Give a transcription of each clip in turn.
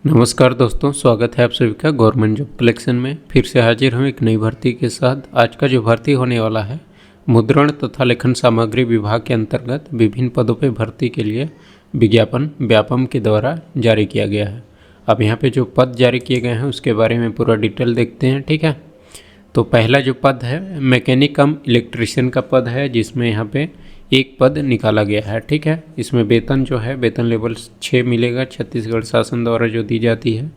नमस्कार दोस्तों, स्वागत है आप सभी का गवर्नमेंट जॉब कलेक्शन में। फिर से हाजिर हूँ एक नई भर्ती के साथ। आज का जो भर्ती होने वाला है, मुद्रण तथा लेखन सामग्री विभाग के अंतर्गत विभिन्न पदों पर भर्ती के लिए विज्ञापन व्यापम के द्वारा जारी किया गया है। अब यहाँ पे जो पद जारी किए गए हैं उसके बारे में पूरा डिटेल देखते हैं, ठीक है। तो पहला जो पद है मैकेनिक कम इलेक्ट्रीशियन का पद है, जिसमें यहाँ पे एक पद निकाला गया है, ठीक है। इसमें वेतन जो है वेतन लेवल 6 मिलेगा, छत्तीसगढ़ शासन द्वारा जो दी जाती है,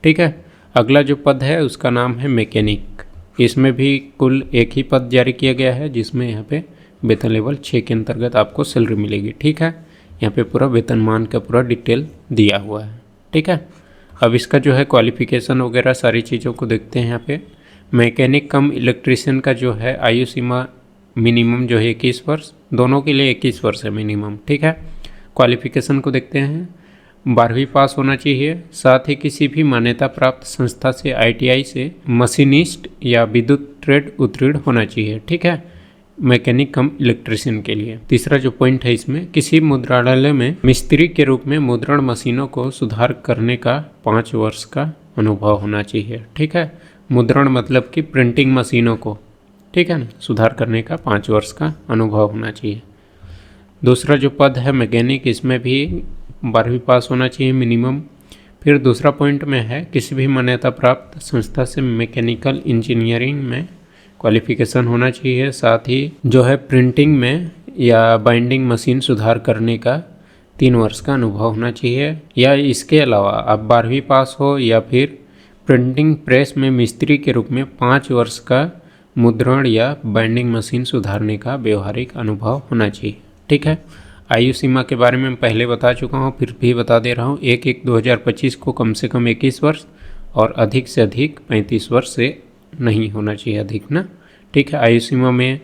ठीक है। अगला जो पद है उसका नाम है मैकेनिक। इसमें भी कुल एक ही पद जारी किया गया है, जिसमें यहाँ पे वेतन लेवल 6 के अंतर्गत आपको सैलरी मिलेगी, ठीक है। यहाँ पे पूरा वेतनमान का पूरा डिटेल दिया हुआ है, ठीक है। अब इसका जो है क्वालिफिकेशन वगैरह सारी चीज़ों को देखते हैं। यहाँ पे मैकेनिक कम इलेक्ट्रीशियन का जो है आयु सीमा मिनिमम जो है 21 वर्ष, दोनों के लिए 21 वर्ष है मिनिमम, ठीक है। क्वालिफिकेशन को देखते हैं, 12वीं पास होना चाहिए, साथ ही किसी भी मान्यता प्राप्त संस्था से ITI से मशीनिस्ट या विद्युत ट्रेड उत्तीर्ण होना चाहिए, ठीक है, मैकेनिक कम इलेक्ट्रीशियन के लिए। तीसरा जो पॉइंट है इसमें, किसी मुद्रणालय में मिस्त्री के रूप में मुद्रण मशीनों को सुधार करने का 5 वर्ष का अनुभव होना चाहिए, ठीक है। मुद्रण मतलब कि प्रिंटिंग मशीनों को, ठीक है ना, सुधार करने का 5 वर्ष का अनुभव होना चाहिए। दूसरा जो पद है मैकेनिक, इसमें भी 12वीं पास होना चाहिए मिनिमम। फिर दूसरा पॉइंट में है किसी भी मान्यता प्राप्त संस्था से मैकेनिकल इंजीनियरिंग में क्वालिफिकेशन होना चाहिए, साथ ही जो है प्रिंटिंग में या बाइंडिंग मशीन सुधार करने का 3 वर्ष का अनुभव होना चाहिए। या इसके अलावा आप 12वीं पास हो या फिर प्रिंटिंग प्रेस में मिस्त्री के रूप में 5 वर्ष का मुद्रण या बाइंडिंग मशीन सुधारने का व्यवहारिक अनुभव होना चाहिए, ठीक है। आयु सीमा के बारे में पहले बता चुका हूँ, फिर भी बता दे रहा हूँ। 1/1/2025 को कम से कम 21 वर्ष और अधिक से अधिक 35 वर्ष से नहीं होना चाहिए अधिक ना, ठीक है। आयु सीमा में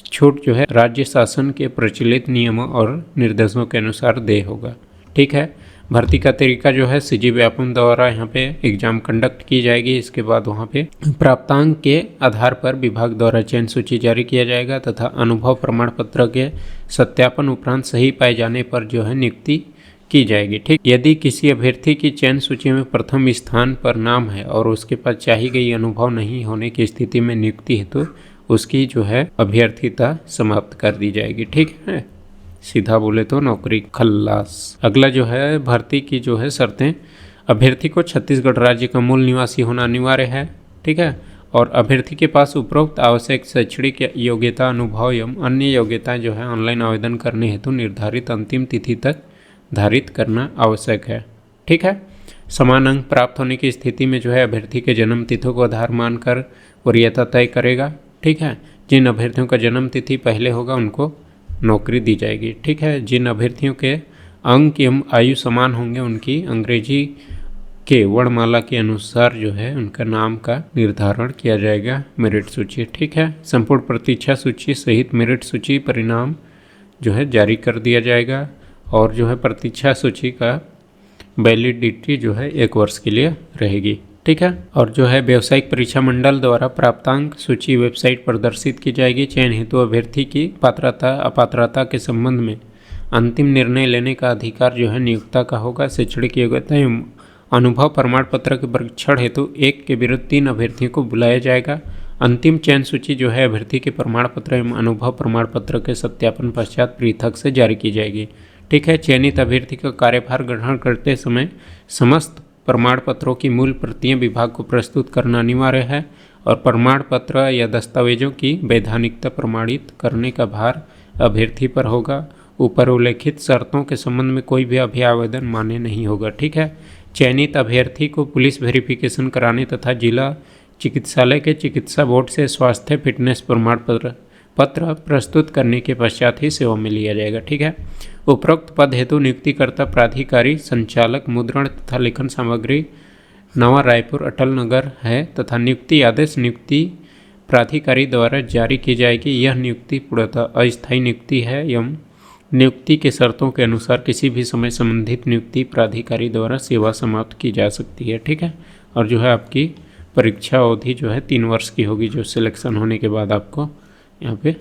छूट जो है राज्य शासन के प्रचलित नियमों और निर्देशों के अनुसार देय होगा, ठीक है। भर्ती का तरीका जो है CG व्यापम द्वारा यहाँ पे एग्जाम कंडक्ट की जाएगी। इसके बाद वहाँ पे प्राप्तांक के आधार पर विभाग द्वारा चयन सूची जारी किया जाएगा तथा अनुभव प्रमाण पत्र के सत्यापन उपरांत सही पाए जाने पर जो है नियुक्ति की जाएगी, ठीक। यदि किसी अभ्यर्थी की चयन सूची में प्रथम स्थान पर नाम है और उसके पास चाही गई अनुभव नहीं होने की स्थिति में नियुक्ति हेतु उसकी जो है अभ्यर्थिता समाप्त कर दी जाएगी, ठीक है। सीधा बोले तो नौकरी खल्लास। अगला जो है भर्ती की जो है शर्तें, अभ्यर्थी को छत्तीसगढ़ राज्य का मूल निवासी होना अनिवार्य है, ठीक है। और अभ्यर्थी के पास उपरोक्त आवश्यक शैक्षणिक योग्यता, अनुभव एवं अन्य योग्यताएं जो है ऑनलाइन आवेदन करने हेतु निर्धारित अंतिम तिथि तक धारित करना आवश्यक है, ठीक है। समान अंक प्राप्त होने की स्थिति में जो है अभ्यर्थी के जन्म तिथि को आधार मानकर वरीयता तय करेगा, ठीक है। जिन अभ्यर्थियों का जन्म तिथि पहले होगा उनको नौकरी दी जाएगी, ठीक है। जिन अभ्यर्थियों के अंक एवं आयु समान होंगे उनकी अंग्रेजी के वर्णमाला के अनुसार जो है उनका नाम का निर्धारण किया जाएगा। मेरिट सूची, ठीक है। संपूर्ण प्रतीक्षा सूची सहित मेरिट सूची परिणाम जो है जारी कर दिया जाएगा और जो है प्रतीक्षा सूची का वैलिडिटी जो है 1 वर्ष के लिए रहेगी, ठीक है। और जो है व्यावसायिक परीक्षा मंडल द्वारा प्राप्तांक सूची वेबसाइट पर प्रदर्शित की जाएगी। चयन हेतु अभ्यर्थी की पात्रता अपात्रता के संबंध में अंतिम निर्णय लेने का अधिकार जो है नियोक्ता का होगा। शैक्षणिक योग्यता एवं अनुभव प्रमाण पत्र के परीक्षण हेतु 1 के विरुद्ध 3 अभ्यर्थियों को बुलाया जाएगा। अंतिम चयन सूची जो है अभ्यर्थी के प्रमाण पत्र एवं अनुभव प्रमाण पत्र के सत्यापन पश्चात पृथक से जारी की जाएगी, ठीक है। चयनित अभ्यर्थी का कार्यभार ग्रहण करते समय समस्त प्रमाण पत्रों की मूल प्रतियां विभाग को प्रस्तुत करना अनिवार्य है और प्रमाण पत्र या दस्तावेजों की वैधानिकता प्रमाणित करने का भार अभ्यर्थी पर होगा। ऊपर उल्लेखित शर्तों के संबंध में कोई भी अभी आवेदन मान्य नहीं होगा, ठीक है। चयनित अभ्यर्थी को पुलिस वेरिफिकेशन कराने तथा जिला चिकित्सालय के चिकित्सा बोर्ड से स्वास्थ्य फिटनेस प्रमाण पत्र प्रस्तुत करने के पश्चात ही सेवा में लिया जाएगा, ठीक है। उपरोक्त पद हेतु नियुक्तिकर्ता प्राधिकारी संचालक मुद्रण तथा लेखन सामग्री नवा रायपुर अटल नगर है तथा नियुक्ति आदेश नियुक्ति प्राधिकारी द्वारा जारी की जाएगी। यह नियुक्ति पूर्णतः अस्थायी नियुक्ति है एवं नियुक्ति के शर्तों के अनुसार किसी भी समय संबंधित नियुक्ति प्राधिकारी द्वारा सेवा समाप्त की जा सकती है, ठीक है। और जो है आपकी परीक्षा अवधि जो है 3 वर्ष की होगी, जो सिलेक्शन होने के बाद आपको यहाँ पे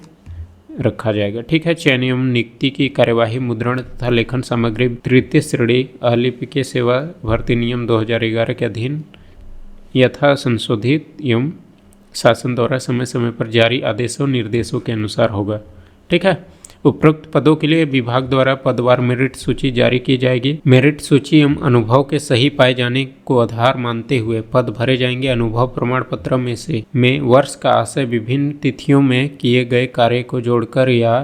रखा जाएगा। ठीक है। चयन एवं नियुक्ति की कार्यवाही मुद्रण तथा लेखन सामग्री तृतीय श्रेणी अलिपिकीय सेवा भर्ती नियम 2011 के अधीन यथा संशोधित एवं शासन द्वारा समय समय पर जारी आदेशों निर्देशों के अनुसार होगा। ठीक है। उपरोक्त पदों के लिए विभाग द्वारा पदवार मेरिट सूची जारी की जाएगी। मेरिट सूची एवं अनुभव के सही पाए जाने को आधार मानते हुए पद भरे जाएंगे। अनुभव प्रमाण पत्र में वर्ष का आशय विभिन्न तिथियों में किए गए कार्य को जोड़कर या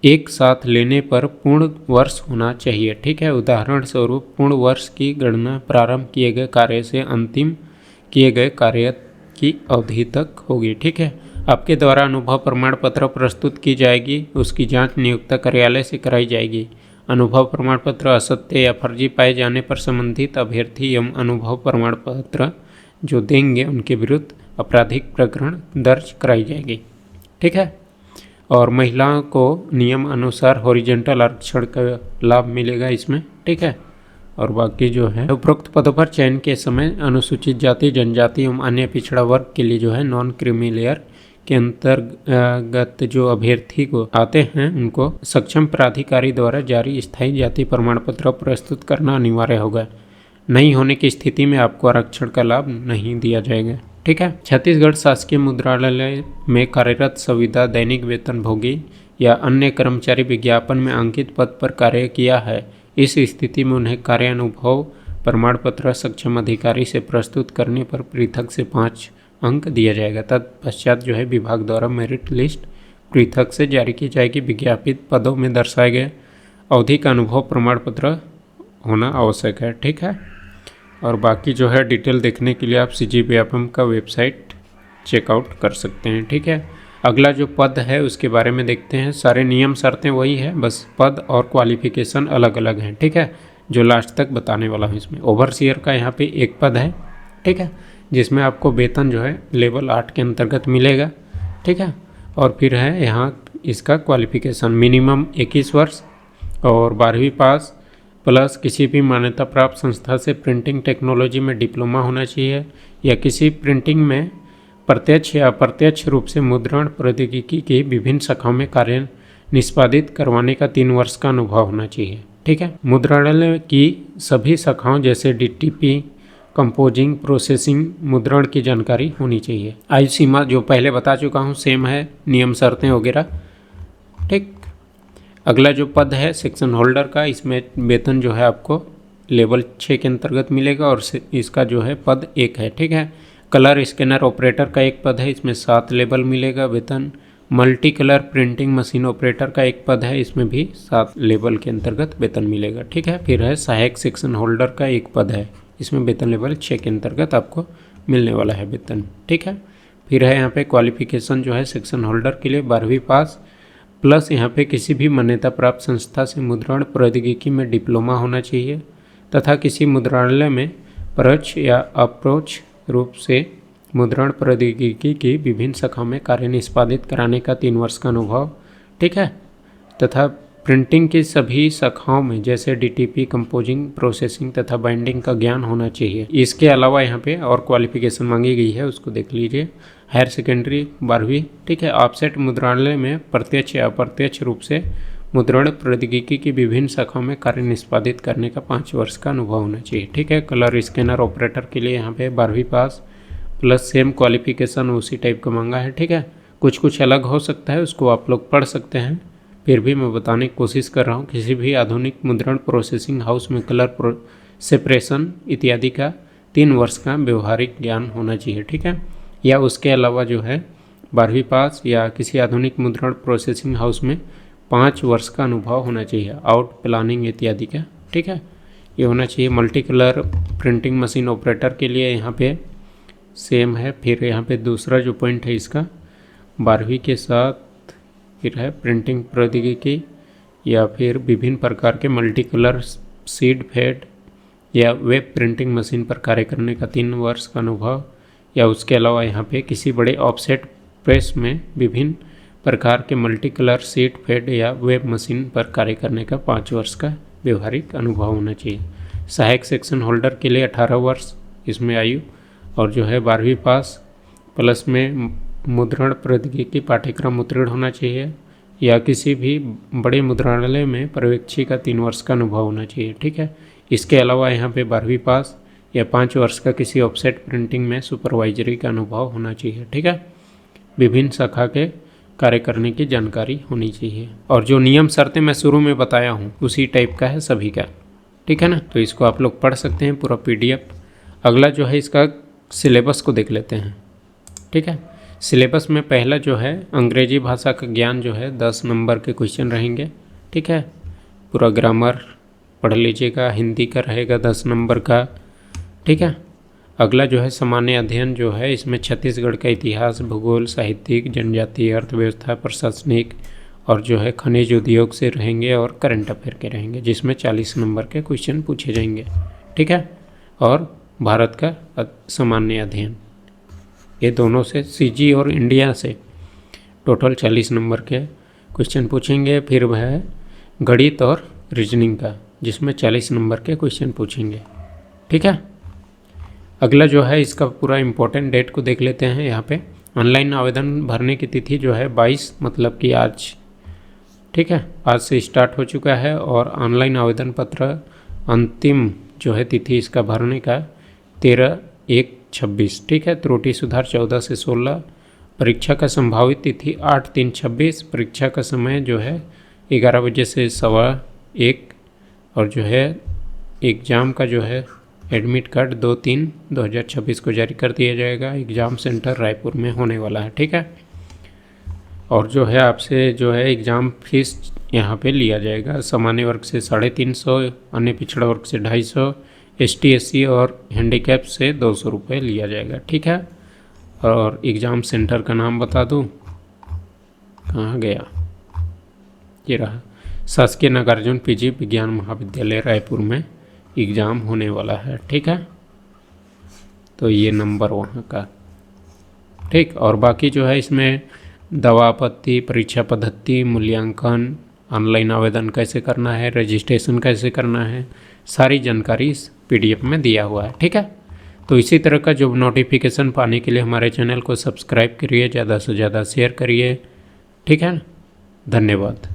एक साथ लेने पर पूर्ण वर्ष होना चाहिए। ठीक है। उदाहरण स्वरूप पूर्ण वर्ष की गणना प्रारंभ किए गए कार्य से अंतिम किए गए कार्य की अवधि तक होगी। ठीक है। आपके द्वारा अनुभव प्रमाण पत्र प्रस्तुत की जाएगी, उसकी जांच नियोक्ता कार्यालय से कराई जाएगी। अनुभव प्रमाण पत्र असत्य या फर्जी पाए जाने पर संबंधित अभ्यर्थी एवं अनुभव प्रमाण पत्र जो देंगे उनके विरुद्ध आपराधिक प्रकरण दर्ज कराई जाएगी। ठीक है। और महिलाओं को नियम अनुसार हॉरिजॉन्टल आरक्षण का लाभ मिलेगा इसमें। ठीक है। और बाकी जो है उपरोक्त पदों पर चयन के समय अनुसूचित जाति, जनजाति एवं अन्य पिछड़ा वर्ग के लिए जो है नॉन क्रीमी लेयर के अंतर्गत जो अभ्यर्थी को आते हैं उनको सक्षम प्राधिकारी द्वारा जारी स्थायी जाति प्रमाण पत्र प्रस्तुत करना अनिवार्य होगा। नहीं होने की स्थिति में आपको आरक्षण का लाभ नहीं दिया जाएगा। ठीक है। छत्तीसगढ़ शासकीय मुद्रालय में कार्यरत संविदा दैनिक वेतन भोगी या अन्य कर्मचारी विज्ञापन में अंकित पद पर कार्य किया है। इस स्थिति में उन्हें कार्यानुभव प्रमाण पत्र सक्षम अधिकारी से प्रस्तुत करने पर पृथक से 5 अंक दिया जाएगा। तत्पश्चात जो है विभाग द्वारा मेरिट लिस्ट पृथक से जारी की जाएगी। विज्ञापित पदों में दर्शाए गए अवधि का अनुभव प्रमाण पत्र होना आवश्यक है। ठीक है। और बाकी जो है डिटेल देखने के लिए आप CGPFM का वेबसाइट चेकआउट कर सकते हैं। ठीक है। अगला जो पद है उसके बारे में देखते हैं। सारे नियम शर्तें वही है, बस पद और क्वालिफिकेशन अलग अलग हैं। ठीक है। जो लास्ट तक बताने वाला हूँ इसमें ओवरसीयर का यहाँ पे एक पद है। ठीक है। जिसमें आपको वेतन जो है लेवल 8 के अंतर्गत मिलेगा। ठीक है। और फिर है यहाँ इसका क्वालिफिकेशन मिनिमम 21 वर्ष और 12वीं पास प्लस किसी भी मान्यता प्राप्त संस्था से प्रिंटिंग टेक्नोलॉजी में डिप्लोमा होना चाहिए या किसी प्रिंटिंग में प्रत्यक्ष या अप्रत्यक्ष रूप से मुद्रण प्रौद्योगिकी की विभिन्न शाखाओं में कार्य निष्पादित करवाने का 3 वर्ष का अनुभव होना चाहिए। ठीक है। मुद्रणालय की सभी शाखाओं जैसे DTP, कंपोजिंग, प्रोसेसिंग, मुद्रण की जानकारी होनी चाहिए। आयु सीमा जो पहले बता चुका हूँ सेम है, नियम शर्तें वगैरह। ठीक। अगला जो पद है सेक्शन होल्डर का, इसमें वेतन जो है आपको लेवल 6 के अंतर्गत मिलेगा और इसका जो है पद 1 है। ठीक है। कलर स्कैनर ऑपरेटर का एक पद है, इसमें 7 लेवल मिलेगा वेतन। Multi colour printing machine operator का एक पद है, इसमें भी 7 लेवल के अंतर्गत वेतन मिलेगा। ठीक है। फिर है सहायक सेक्शन होल्डर का एक पद है, इसमें वेतन लेवल 6 के अंतर्गत आपको मिलने वाला है वेतन। ठीक है। फिर है यहाँ पे क्वालिफिकेशन जो है सेक्शन होल्डर के लिए 12वीं पास प्लस यहाँ पे किसी भी मान्यता प्राप्त संस्था से मुद्रण प्रौद्योगिकी में डिप्लोमा होना चाहिए तथा किसी मुद्रणालय में परोक्ष या अप्रोक्ष रूप से मुद्रण प्रौद्योगिकी की विभिन्न शाखाओं में कार्य निष्पादित कराने का 3 वर्ष का अनुभव। ठीक है। तथा प्रिंटिंग की सभी शाखाओं में जैसे DTP, कंपोजिंग, प्रोसेसिंग तथा बाइंडिंग का ज्ञान होना चाहिए। इसके अलावा यहाँ पे और क्वालिफिकेशन मांगी गई है, उसको देख लीजिए। हायर सेकेंडरी 12वीं। ठीक है। ऑफसेट मुद्रणालय में प्रत्यक्ष या अप्रत्यक्ष रूप से मुद्रण प्रौद्योगिकी की विभिन्न शाखाओं में कार्य निष्पादित करने का 5 वर्ष का अनुभव होना चाहिए। ठीक है। कलर स्कैनर ऑपरेटर के लिए यहाँ पे 12वीं पास प्लस सेम क्वालिफिकेशन उसी टाइप का मांगा है। ठीक है। कुछ अलग हो सकता है, उसको आप लोग पढ़ सकते हैं, फिर भी मैं बताने की कोशिश कर रहा हूँ। किसी भी आधुनिक मुद्रण प्रोसेसिंग हाउस में कलर सेपरेशन इत्यादि का 3 वर्ष का व्यवहारिक ज्ञान होना चाहिए। ठीक है। या उसके अलावा जो है 12वीं पास या किसी आधुनिक मुद्रण प्रोसेसिंग हाउस में 5 वर्ष का अनुभव होना चाहिए आउट प्लानिंग इत्यादि का। ठीक है। ये होना चाहिए। Multi colour printing machine operator के लिए यहाँ पे सेम है। फिर यहाँ पे दूसरा जो पॉइंट है इसका 12वीं के साथ फिर है प्रिंटिंग प्रौद्योगिकी या फिर विभिन्न प्रकार के मल्टी कलर सीड फेड या वेब प्रिंटिंग मशीन पर कार्य करने का 3 वर्ष का अनुभव या उसके अलावा यहाँ पे किसी बड़े ऑफसेट प्रेस में विभिन्न प्रकार के मल्टी कलर सीट फेड या वेब मशीन पर कार्य करने का 5 वर्ष का व्यवहारिक अनुभव होना चाहिए। सहायक सेक्शन होल्डर के लिए 18 वर्ष इसमें आयु और जो है 12वीं पास प्लस में मुद्रण प्रौद्योगिकी पाठ्यक्रम उत्तीर्ण होना चाहिए या किसी भी बड़े मुद्रणालय में पर्यवेक्षी का 3 वर्ष का अनुभव होना चाहिए। ठीक है। इसके अलावा यहाँ पे 12वीं पास या 5 वर्ष का किसी ऑफसेट प्रिंटिंग में सुपरवाइजरी का अनुभव होना चाहिए। ठीक है। विभिन्न शाखा के कार्य करने की जानकारी होनी चाहिए, और जो नियम शर्तें मैं शुरू में बताया हूँ उसी टाइप का है सभी का। ठीक है ना। तो इसको आप लोग पढ़ सकते हैं पूरा PDF। अगला जो है इसका सिलेबस को देख लेते हैं। ठीक है। सिलेबस में पहला जो है अंग्रेजी भाषा का ज्ञान जो है 10 नंबर के क्वेश्चन रहेंगे। ठीक है। पूरा ग्रामर पढ़ लीजिएगा। हिंदी का रहेगा 10 नंबर का। ठीक है। अगला जो है सामान्य अध्ययन जो है, इसमें छत्तीसगढ़ का इतिहास, भूगोल, साहित्यिक, जनजातीय, अर्थव्यवस्था, प्रशासनिक और जो है खनिज उद्योग से रहेंगे, और करंट अफेयर के रहेंगे, जिसमें 40 नंबर के क्वेश्चन पूछे जाएंगे। ठीक है। और भारत का सामान्य अध्ययन, ये दोनों से CG और इंडिया से टोटल 40 नंबर के क्वेश्चन पूछेंगे। फिर वह गणित और रीजनिंग का, जिसमें 40 नंबर के क्वेश्चन पूछेंगे। ठीक है। अगला जो है इसका पूरा इम्पोर्टेंट डेट को देख लेते हैं। यहाँ पे ऑनलाइन आवेदन भरने की तिथि जो है 22, मतलब कि आज। ठीक है। आज से स्टार्ट हो चुका है, और ऑनलाइन आवेदन पत्र अंतिम जो है तिथि इसका भरने का 13/1/26। ठीक है। त्रुटि सुधार 14 से 16। परीक्षा का संभावित तिथि 8/3/26। परीक्षा का समय जो है 11 बजे से 1:15, और जो है एग्ज़ाम का जो है एडमिट कार्ड 2/3/2026 को जारी कर दिया जाएगा। एग्ज़ाम सेंटर रायपुर में होने वाला है। ठीक है। और जो है आपसे जो है एग्ज़ाम फीस यहाँ पे लिया जाएगा। सामान्य वर्ग से 350, अन्य पिछड़ा वर्ग से 250, ST SC और हैंडीकैप से 200 रुपये लिया जाएगा। ठीक है। और एग्ज़ाम सेंटर का नाम बता दूँ, कहाँ गया, ये रहा, शासकीय नागार्जुन PG विज्ञान महाविद्यालय रायपुर में एग्ज़ाम होने वाला है। ठीक है। तो ये नंबर वहाँ का। ठीक। और बाकी जो है इसमें दवा आपत्ति, परीक्षा पद्धति, मूल्यांकन, ऑनलाइन आवेदन कैसे करना है, रजिस्ट्रेशन कैसे करना है, सारी जानकारी इस PDF में दिया हुआ है। ठीक है। तो इसी तरह का जो नोटिफिकेशन पाने के लिए हमारे चैनल को सब्सक्राइब करिए, ज़्यादा से ज़्यादा शेयर करिए। ठीक है। धन्यवाद।